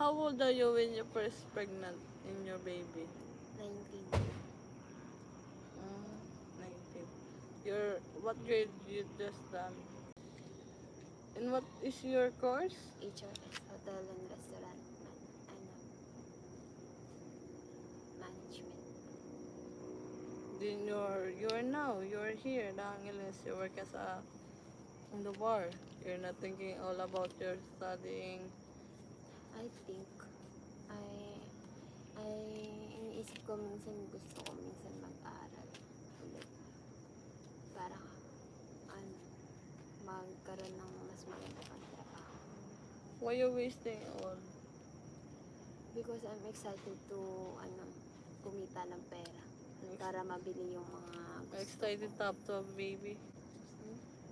how old are you when you first pregnant in your baby? 19. 19. What grade you just done? And what is your course? HRS, Hotel and Restaurant Management. Then you're here, the Angeles, you work as on the bar. You're not thinking all about your studying. I think, iniisip ko minsan, gusto ko minsan mag-aral ulit. Para, magkaroon ng mas maganda pang trabaho. Why you wasting all? Because I'm excited to, kumita ng pera. Para mabili yung mga gusto Excited ko. to have a baby?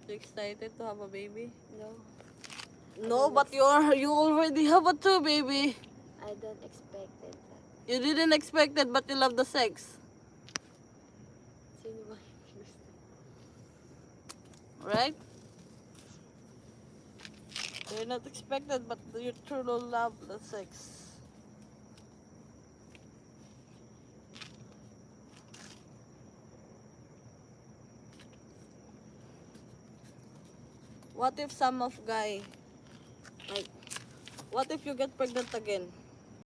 You excited to have a baby? No, No, but you already have a two baby. I don't expected that. You didn't expect it, but you love the sex, Sino ba yung gusto? right? You're not expected, but you truly love the sex. What if some of guy, like, what if you get pregnant again?